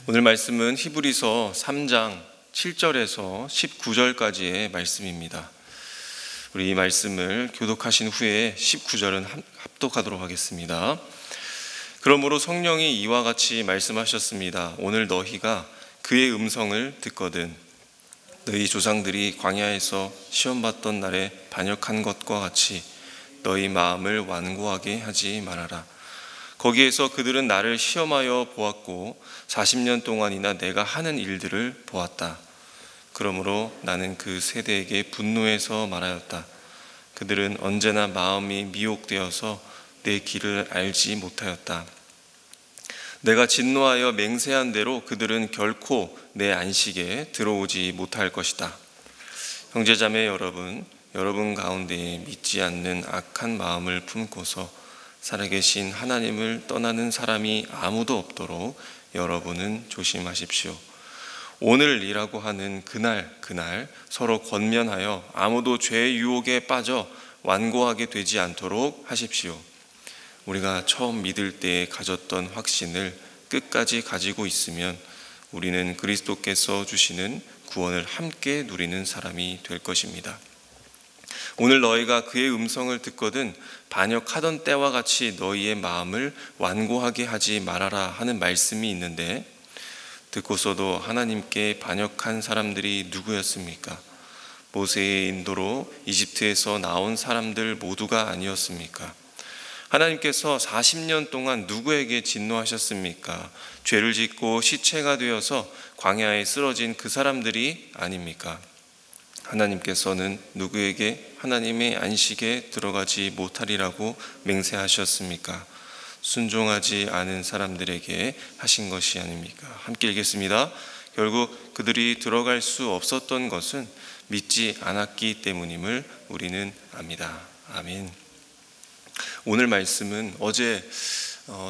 오늘 말씀은 히브리서 3장 7절에서 19절까지의 말씀입니다. 우리 이 말씀을 교독하신 후에 19절은 합독하도록 하겠습니다. 그러므로 성령이 이와 같이 말씀하셨습니다. 오늘 너희가 그의 음성을 듣거든 너희 조상들이 광야에서 시험받던 날에 반역한 것과 같이 너희 마음을 완고하게 하지 말아라. 거기에서 그들은 나를 시험하여 보았고 40년 동안이나 내가 하는 일들을 보았다. 그러므로 나는 그 세대에게 분노해서 말하였다. 그들은 언제나 마음이 미혹되어서 내 길을 알지 못하였다. 내가 진노하여 맹세한 대로 그들은 결코 내 안식에 들어오지 못할 것이다. 형제자매 여러분 가운데 믿지 않는 악한 마음을 품고서 살아계신 하나님을 떠나는 사람이 아무도 없도록 여러분은 조심하십시오. 오늘이라고 하는 그날 서로 권면하여 아무도 죄의 유혹에 빠져 완고하게 되지 않도록 하십시오. 우리가 처음 믿을 때 가졌던 확신을 끝까지 가지고 있으면 우리는 그리스도께서 주시는 구원을 함께 누리는 사람이 될 것입니다. 오늘 너희가 그의 음성을 듣거든 반역하던 때와 같이 너희의 마음을 완고하게 하지 말아라 하는 말씀이 있는데, 듣고서도 하나님께 반역한 사람들이 누구였습니까? 모세의 인도로 이집트에서 나온 사람들 모두가 아니었습니까? 하나님께서 40년 동안 누구에게 진노하셨습니까? 죄를 짓고 시체가 되어서 광야에 쓰러진 그 사람들이 아닙니까? 하나님께서는 누구에게 하나님의 안식에 들어가지 못하리라고 맹세하셨습니까? 순종하지 않은 사람들에게 하신 것이 아닙니까? 함께 읽겠습니다. 결국 그들이 들어갈 수 없었던 것은 믿지 않았기 때문임을 우리는 압니다. 아멘. 오늘 말씀은 어제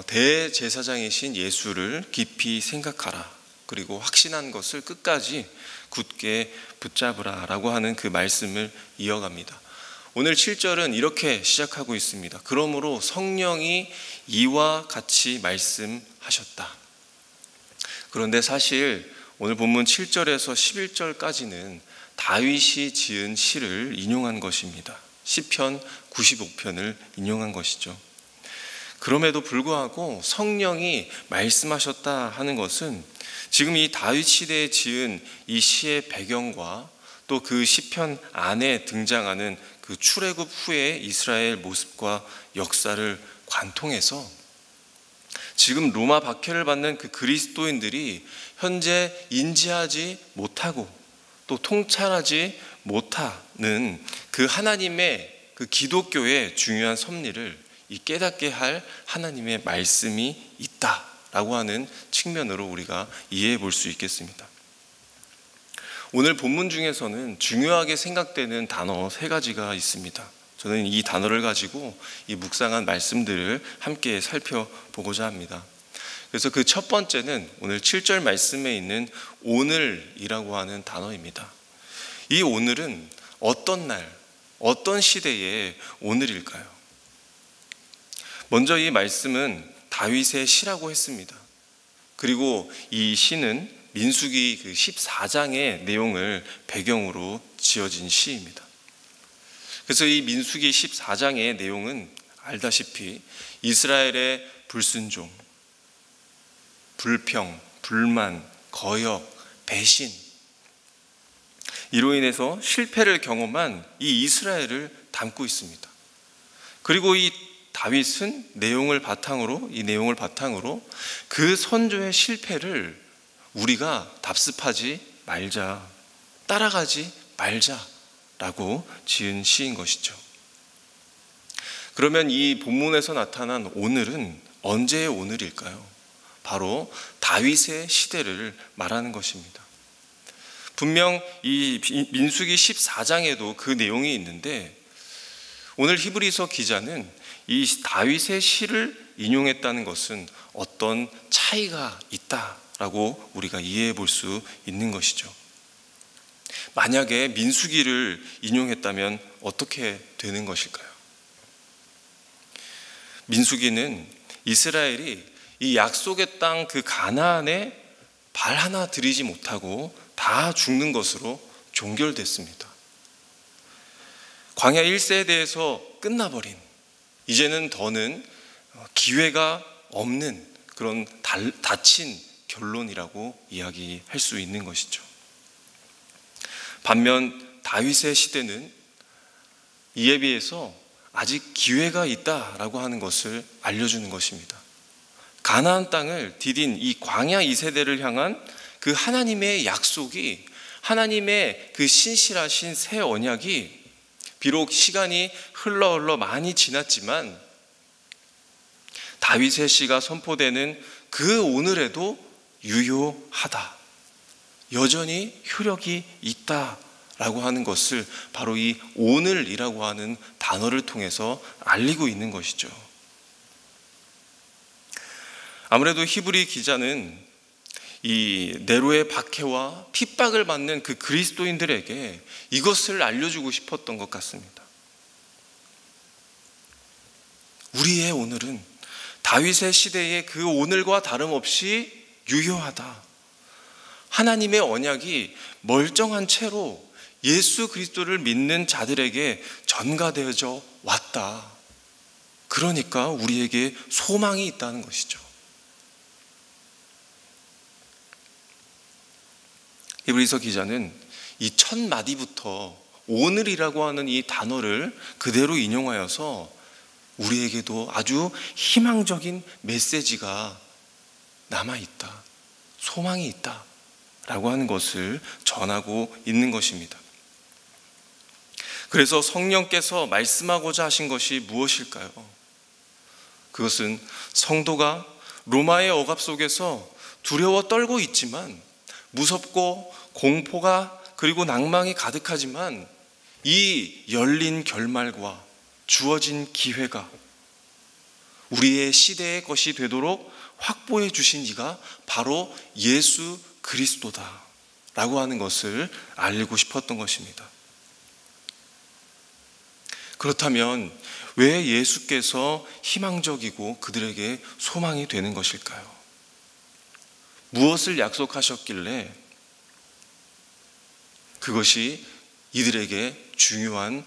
대제사장이신 예수를 깊이 생각하라, 그리고 확신한 것을 끝까지 굳게 붙잡으라 라고 하는 그 말씀을 이어갑니다. 오늘 7절은 이렇게 시작하고 있습니다. 그러므로 성령이 이와 같이 말씀하셨다. 그런데 사실 오늘 본문 7절에서 11절까지는 다윗이 지은 시를 인용한 것입니다. 시편 95편을 인용한 것이죠. 그럼에도 불구하고 성령이 말씀하셨다 하는 것은 지금 이 다윗 시대에 지은 이 시의 배경과 또 그 시편 안에 등장하는 그 출애굽 후의 이스라엘 모습과 역사를 관통해서 지금 로마 박해를 받는 그 그리스도인들이 현재 인지하지 못하고 또 통찰하지 못하는 그 하나님의 그 기독교의 중요한 섭리를 이 깨닫게 할 하나님의 말씀이 있다라고 하는 측면으로 우리가 이해해 볼 수 있겠습니다. 오늘 본문 중에서는 중요하게 생각되는 단어 3가지가 있습니다. 저는 이 단어를 가지고 이 묵상한 말씀들을 함께 살펴보고자 합니다. 그래서 그 첫 번째는 오늘 7절 말씀에 있는 오늘이라고 하는 단어입니다. 이 오늘은 어떤 날, 어떤 시대의 오늘일까요? 먼저 이 말씀은 다윗의 시라고 했습니다. 그리고 이 시는 민수기 그 14장의 내용을 배경으로 지어진 시입니다. 그래서 이 민수기 14장의 내용은 알다시피 이스라엘의 불순종, 불평, 불만, 거역, 배신, 이로 인해서 실패를 경험한 이 이스라엘을 담고 있습니다. 그리고 이 다윗은 이 내용을 바탕으로 그 선조의 실패를 우리가 답습하지 말자, 따라가지 말자라고 지은 시인 것이죠. 그러면 이 본문에서 나타난 오늘은 언제의 오늘일까요? 바로 다윗의 시대를 말하는 것입니다. 분명 이 민수기 14장에도 그 내용이 있는데 오늘 히브리서 기자는 이 다윗의 시를 인용했다는 것은 어떤 차이가 있다라고 우리가 이해해 볼 수 있는 것이죠. 만약에 민수기를 인용했다면 어떻게 되는 것일까요? 민수기는 이스라엘이 이 약속의 땅 그 가나안에 발 하나 들이지 못하고 다 죽는 것으로 종결됐습니다. 광야 1세대에서 끝나버린, 이제는 더는 기회가 없는 그런 닫힌 결론이라고 이야기할 수 있는 것이죠. 반면 다윗의 시대는 이에 비해서 아직 기회가 있다라고 하는 것을 알려주는 것입니다. 가나안 땅을 디딘 이 광야 2세대를 향한 그 하나님의 약속이, 하나님의 그 신실하신 새 언약이 비록 시간이 흘러 많이 지났지만 다윗의 씨가 선포되는 그 오늘에도 유효하다, 여전히 효력이 있다라고 하는 것을 바로 이 오늘이라고 하는 단어를 통해서 알리고 있는 것이죠. 아무래도 히브리 기자는 이 네로의 박해와 핍박을 받는 그 그리스도인들에게 이것을 알려주고 싶었던 것 같습니다. 우리의 오늘은 다윗의 시대의 그 오늘과 다름없이 유효하다. 하나님의 언약이 멀쩡한 채로 예수 그리스도를 믿는 자들에게 전가되어져 왔다. 그러니까 우리에게 소망이 있다는 것이죠. 히브리서 기자는 이 첫 마디부터 오늘이라고 하는 이 단어를 그대로 인용하여서 우리에게도 아주 희망적인 메시지가 남아있다, 소망이 있다 라고 하는 것을 전하고 있는 것입니다. 그래서 성령께서 말씀하고자 하신 것이 무엇일까요? 그것은 성도가 로마의 억압 속에서 두려워 떨고 있지만, 무섭고 공포가 그리고 낭망이 가득하지만, 이 열린 결말과 주어진 기회가 우리의 시대의 것이 되도록 확보해 주신 이가 바로 예수 그리스도다 라고 하는 것을 알리고 싶었던 것입니다. 그렇다면 왜 예수께서 희망적이고 그들에게 소망이 되는 것일까요? 무엇을 약속하셨길래 그것이 이들에게 중요한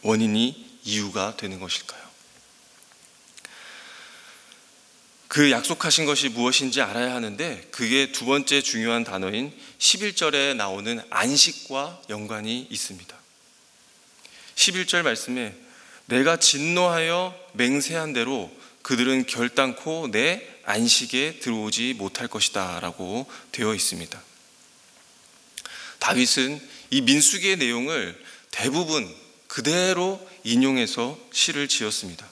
원인이, 이유가 되는 것일까요? 그 약속하신 것이 무엇인지 알아야 하는데, 그게 두 번째 중요한 단어인 11절에 나오는 안식과 연관이 있습니다. 11절 말씀에 내가 진노하여 맹세한 대로 그들은 결단코 내 안식에 들어오지 못할 것이다 라고 되어 있습니다. 다윗은 이 민수기의 내용을 대부분 그대로 인용해서 시를 지었습니다.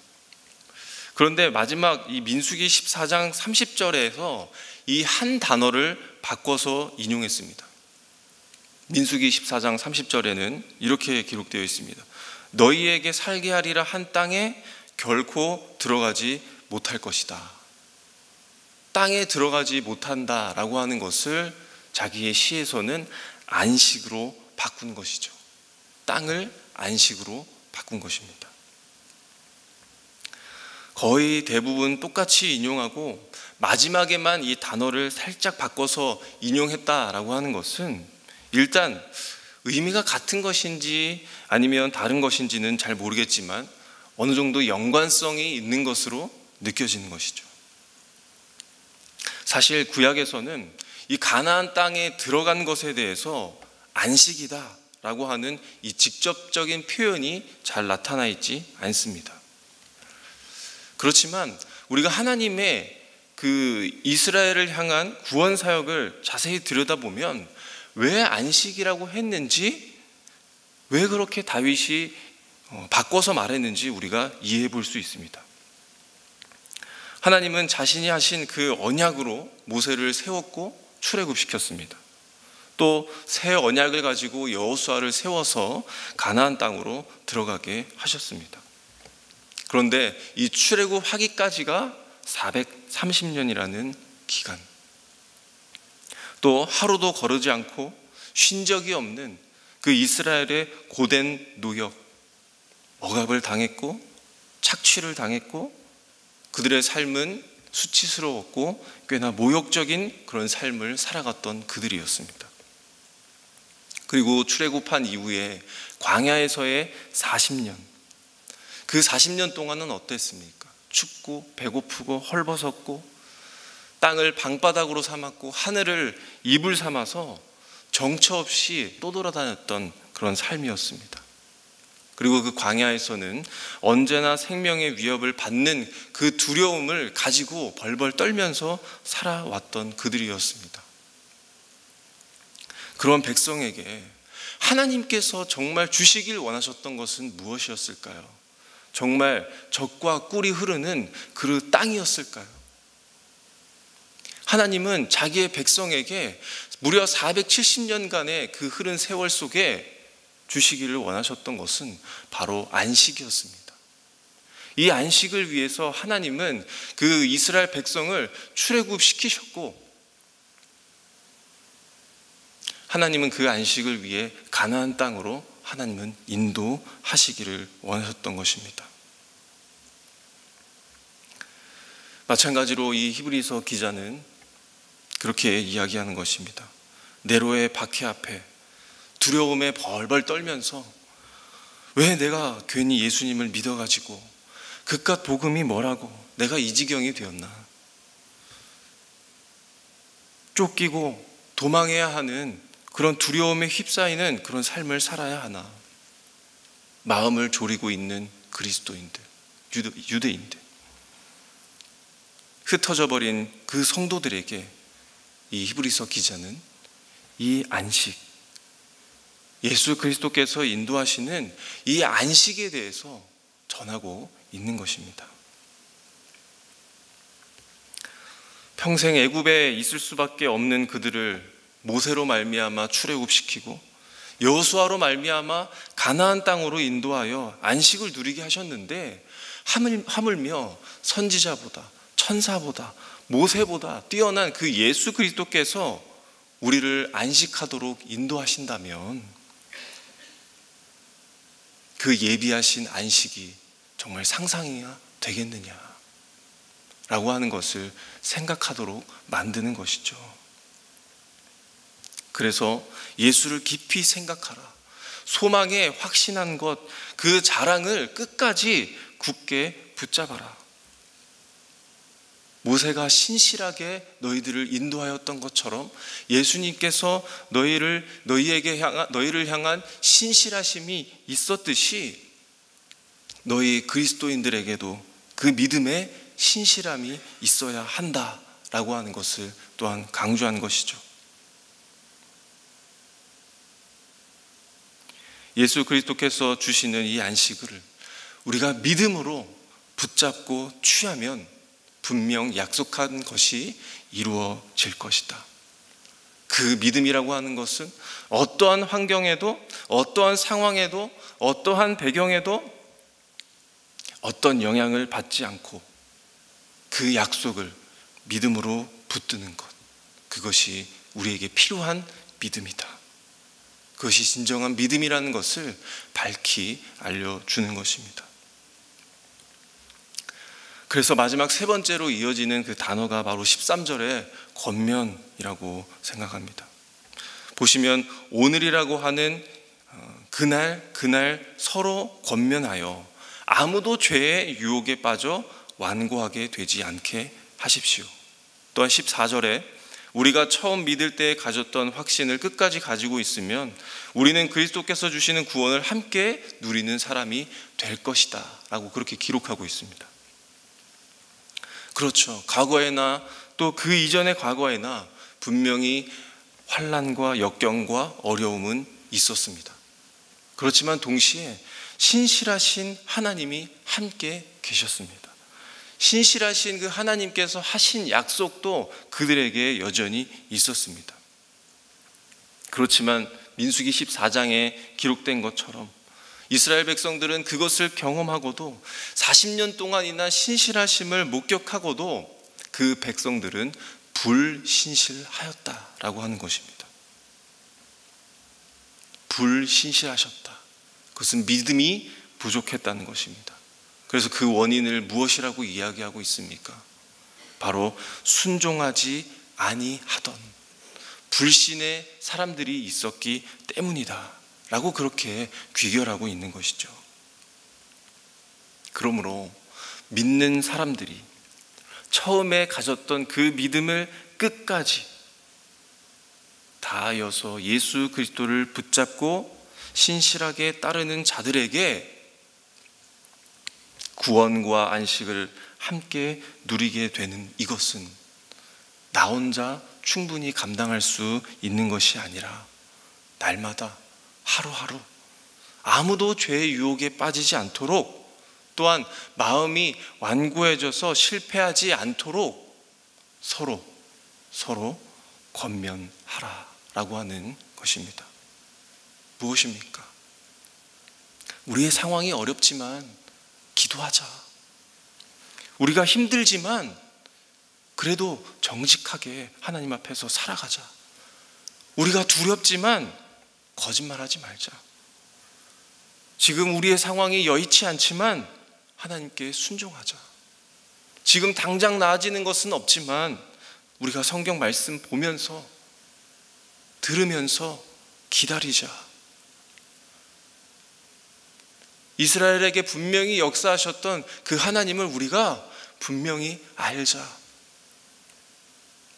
그런데 마지막 이 민수기 14장 30절에서 이 한 단어를 바꿔서 인용했습니다. 민수기 14장 30절에는 이렇게 기록되어 있습니다. 너희에게 살게 하리라 한 땅에 결코 들어가지 못할 것이다. 땅에 들어가지 못한다라고 하는 것을 자기의 시에서는 안식으로 바꾼 것이죠. 땅을 안식으로 바꾼 것입니다. 거의 대부분 똑같이 인용하고 마지막에만 이 단어를 살짝 바꿔서 인용했다라고 하는 것은 일단 의미가 같은 것인지 아니면 다른 것인지는 잘 모르겠지만 어느 정도 연관성이 있는 것으로 느껴지는 것이죠. 사실 구약에서는 이 가나안 땅에 들어간 것에 대해서 안식이다 라고 하는 이 직접적인 표현이 잘 나타나 있지 않습니다. 그렇지만 우리가 하나님의 그 이스라엘을 향한 구원 사역을 자세히 들여다보면 왜 안식이라고 했는지, 왜 그렇게 다윗이 바꿔서 말했는지 우리가 이해해 볼 수 있습니다. 하나님은 자신이 하신 그 언약으로 모세를 세웠고 출애굽시켰습니다. 또 새 언약을 가지고 여호수아를 세워서 가나안 땅으로 들어가게 하셨습니다. 그런데 이 출애굽하기까지가 430년이라는 기간, 또 하루도 거르지 않고 쉰 적이 없는 그 이스라엘의 고된 노역, 억압을 당했고 착취를 당했고 그들의 삶은 수치스러웠고 꽤나 모욕적인 그런 삶을 살아갔던 그들이었습니다. 그리고 출애굽한 이후에 광야에서의 40년, 그 40년 동안은 어땠습니까? 춥고 배고프고 헐벗었고 땅을 방바닥으로 삼았고 하늘을 이불 삼아서 정처 없이 떠돌아다녔던 그런 삶이었습니다. 그리고 그 광야에서는 언제나 생명의 위협을 받는 그 두려움을 가지고 벌벌 떨면서 살아왔던 그들이었습니다. 그런 백성에게 하나님께서 정말 주시길 원하셨던 것은 무엇이었을까요? 정말 젖과 꿀이 흐르는 그 땅이었을까요? 하나님은 자기의 백성에게 무려 470년간의 그 흐른 세월 속에 주시기를 원하셨던 것은 바로 안식이었습니다. 이 안식을 위해서 하나님은 그 이스라엘 백성을 출애굽시키셨고, 하나님은 그 안식을 위해 가나안 땅으로 하나님은 인도하시기를 원하셨던 것입니다. 마찬가지로 이 히브리서 기자는 그렇게 이야기하는 것입니다. 네로의 박해 앞에 두려움에 벌벌 떨면서 왜 내가 괜히 예수님을 믿어가지고 그깟 복음이 뭐라고 내가 이 지경이 되었나, 쫓기고 도망해야 하는 그런 두려움에 휩싸이는 그런 삶을 살아야 하나, 마음을 졸이고 있는 그리스도인들, 유대인들, 흩어져 버린 그 성도들에게 이 히브리서 기자는 이 안식, 예수 그리스도께서 인도하시는 이 안식에 대해서 전하고 있는 것입니다. 평생 애굽에 있을 수밖에 없는 그들을 모세로 말미암아 출애굽시키고 여호수아로 말미암아 가나안 땅으로 인도하여 안식을 누리게 하셨는데, 하물며 선지자보다 천사보다 모세보다 뛰어난 그 예수 그리스도께서 우리를 안식하도록 인도하신다면 그 예비하신 안식이 정말 상상이야 되겠느냐 라고 하는 것을 생각하도록 만드는 것이죠. 그래서 예수를 깊이 생각하라, 소망에 확신한 것, 그 자랑을 끝까지 굳게 붙잡아라. 모세가 신실하게 너희들을 인도하였던 것처럼 예수님께서 너희를 향한 신실하심이 있었듯이 너희 그리스도인들에게도 그 믿음의 신실함이 있어야 한다라고 하는 것을 또한 강조한 것이죠. 예수 그리스도께서 주시는 이 안식을 우리가 믿음으로 붙잡고 취하면 분명 약속한 것이 이루어질 것이다. 그 믿음이라고 하는 것은 어떠한 환경에도, 어떠한 상황에도, 어떠한 배경에도 어떤 영향을 받지 않고 그 약속을 믿음으로 붙드는 것, 그것이 우리에게 필요한 믿음이다. 그것이 진정한 믿음이라는 것을 밝히 알려주는 것입니다. 그래서 마지막 세 번째로 이어지는 그 단어가 바로 13절의 권면이라고 생각합니다. 보시면 오늘이라고 하는 그날 서로 권면하여 아무도 죄의 유혹에 빠져 완고하게 되지 않게 하십시오. 또한 14절에 우리가 처음 믿을 때 가졌던 확신을 끝까지 가지고 있으면 우리는 그리스도께서 주시는 구원을 함께 누리는 사람이 될 것이다 라고 그렇게 기록하고 있습니다. 그렇죠. 과거에나 또 그 이전의 과거에나 분명히 환난과 역경과 어려움은 있었습니다. 그렇지만 동시에 신실하신 하나님이 함께 계셨습니다. 신실하신 그 하나님께서 하신 약속도 그들에게 여전히 있었습니다. 그렇지만 민수기 14장에 기록된 것처럼 이스라엘 백성들은 그것을 경험하고도 40년 동안이나 신실하심을 목격하고도 그 백성들은 불신실하였다라고 하는 것입니다. 불신실하셨다. 그것은 믿음이 부족했다는 것입니다. 그래서 그 원인을 무엇이라고 이야기하고 있습니까? 바로 순종하지 아니하던 불신의 사람들이 있었기 때문이다 라고 그렇게 귀결하고 있는 것이죠. 그러므로 믿는 사람들이 처음에 가졌던 그 믿음을 끝까지 다하여서 예수 그리스도를 붙잡고 신실하게 따르는 자들에게 구원과 안식을 함께 누리게 되는 이것은 나 혼자 충분히 감당할 수 있는 것이 아니라 날마다 하루하루 아무도 죄의 유혹에 빠지지 않도록, 또한 마음이 완고해져서 실패하지 않도록 서로 권면하라라고 하는 것입니다. 무엇입니까? 우리의 상황이 어렵지만 기도하자. 우리가 힘들지만 그래도 정직하게 하나님 앞에서 살아가자. 우리가 두렵지만 거짓말하지 말자. 지금 우리의 상황이 여의치 않지만 하나님께 순종하자. 지금 당장 나아지는 것은 없지만 우리가 성경 말씀 보면서 들으면서 기다리자. 이스라엘에게 분명히 역사하셨던 그 하나님을 우리가 분명히 알자.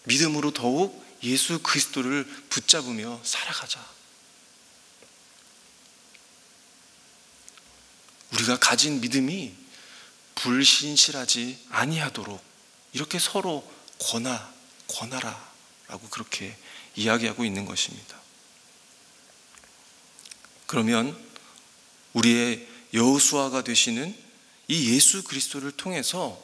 믿음으로 더욱 예수 그리스도를 붙잡으며 살아가자. 우리가 가진 믿음이 불신실하지 아니하도록 이렇게 서로 권하라 라고 그렇게 이야기하고 있는 것입니다. 그러면 우리의 여호수아가 되시는 이 예수 그리스도를 통해서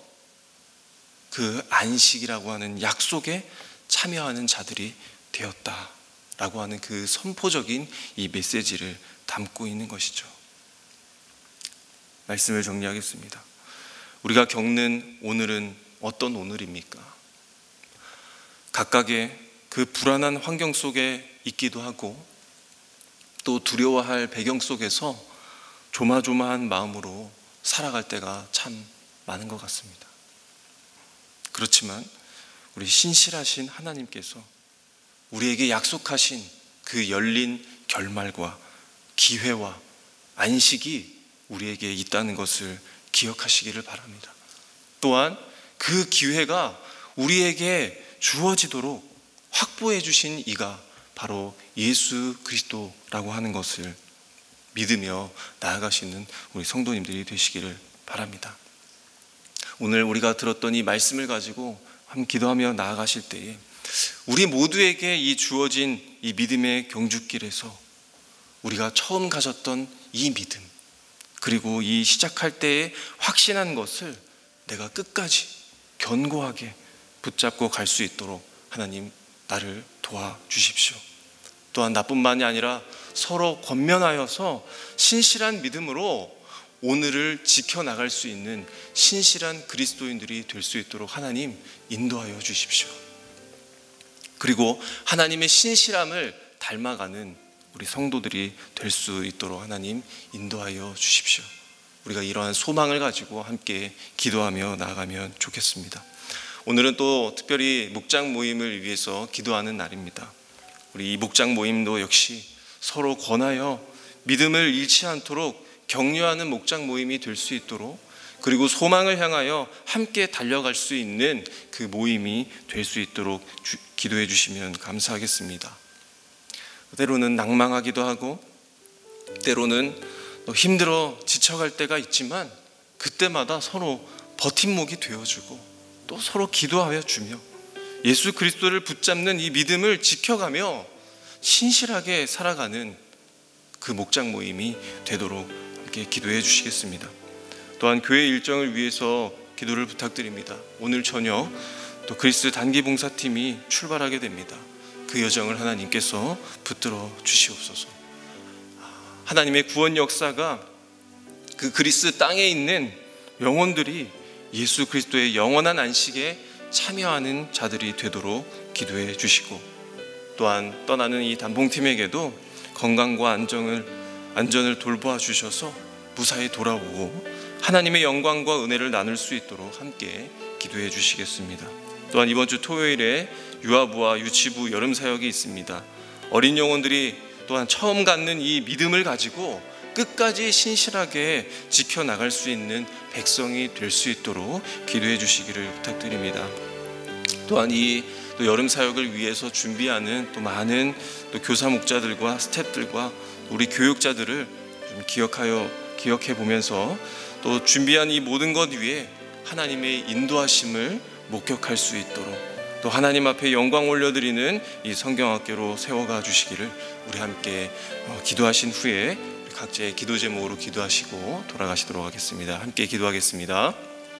그 안식이라고 하는 약속에 참여하는 자들이 되었다라고 하는 그 선포적인 이 메시지를 담고 있는 것이죠. 말씀을 정리하겠습니다. 우리가 겪는 오늘은 어떤 오늘입니까? 각각의 그 불안한 환경 속에 있기도 하고 또 두려워할 배경 속에서 조마조마한 마음으로 살아갈 때가 참 많은 것 같습니다. 그렇지만 우리 신실하신 하나님께서 우리에게 약속하신 그 열린 결말과 기회와 안식이 우리에게 있다는 것을 기억하시기를 바랍니다. 또한 그 기회가 우리에게 주어지도록 확보해 주신 이가 바로 예수 그리스도라고 하는 것을 믿으며 나아가시는 우리 성도님들이 되시기를 바랍니다. 오늘 우리가 들었던 이 말씀을 가지고 한번 기도하며 나아가실 때에 우리 모두에게 이 주어진 이 믿음의 경주길에서 우리가 처음 가졌던 이 믿음, 그리고 이 시작할 때에 확신한 것을 내가 끝까지 견고하게 붙잡고 갈 수 있도록 하나님 나를 도와주십시오. 또한 나뿐만이 아니라 서로 권면하여서 신실한 믿음으로 오늘을 지켜나갈 수 있는 신실한 그리스도인들이 될 수 있도록 하나님 인도하여 주십시오. 그리고 하나님의 신실함을 닮아가는 우리 성도들이 될 수 있도록 하나님 인도하여 주십시오. 우리가 이러한 소망을 가지고 함께 기도하며 나아가면 좋겠습니다. 오늘은 또 특별히 목장 모임을 위해서 기도하는 날입니다. 우리 이 목장 모임도 역시 서로 권하여 믿음을 잃지 않도록 격려하는 목장 모임이 될 수 있도록, 그리고 소망을 향하여 함께 달려갈 수 있는 그 모임이 될 수 있도록 기도해 주시면 감사하겠습니다. 때로는 낭망하기도 하고 때로는 힘들어 지쳐갈 때가 있지만 그때마다 서로 버팀목이 되어주고 또 서로 기도하여 주며 예수 그리스도를 붙잡는 이 믿음을 지켜가며 신실하게 살아가는 그 목장 모임이 되도록 함께 기도해 주시겠습니다. 또한 교회 일정을 위해서 기도를 부탁드립니다. 오늘 저녁 또 그리스 단기 봉사팀이 출발하게 됩니다. 그 여정을 하나님께서 붙들어 주시옵소서. 하나님의 구원 역사가 그 그리스 땅에 있는 영혼들이 예수 그리스도의 영원한 안식에 참여하는 자들이 되도록 기도해 주시고, 또한 떠나는 이 단봉팀에게도 건강과 안전을 돌보아 주셔서 무사히 돌아오고 하나님의 영광과 은혜를 나눌 수 있도록 함께 기도해 주시겠습니다. 또한 이번 주 토요일에 유아부와 유치부 여름 사역이 있습니다. 어린 영혼들이 또한 처음 갖는 이 믿음을 가지고 끝까지 신실하게 지켜나갈 수 있는 백성이 될 수 있도록 기도해 주시기를 부탁드립니다. 또한 또 여름 사역을 위해서 준비하는 또 많은 또 교사 목자들과 스태프들과 우리 교육자들을 좀 기억해 보면서 또 준비한 이 모든 것 위에 하나님의 인도하심을 목격할 수 있도록 또 하나님 앞에 영광 올려드리는 이 성경학교로 세워가 주시기를 우리 함께 기도하신 후에 각자의 기도 제목으로 기도하시고 돌아가시도록 하겠습니다. 함께 기도하겠습니다.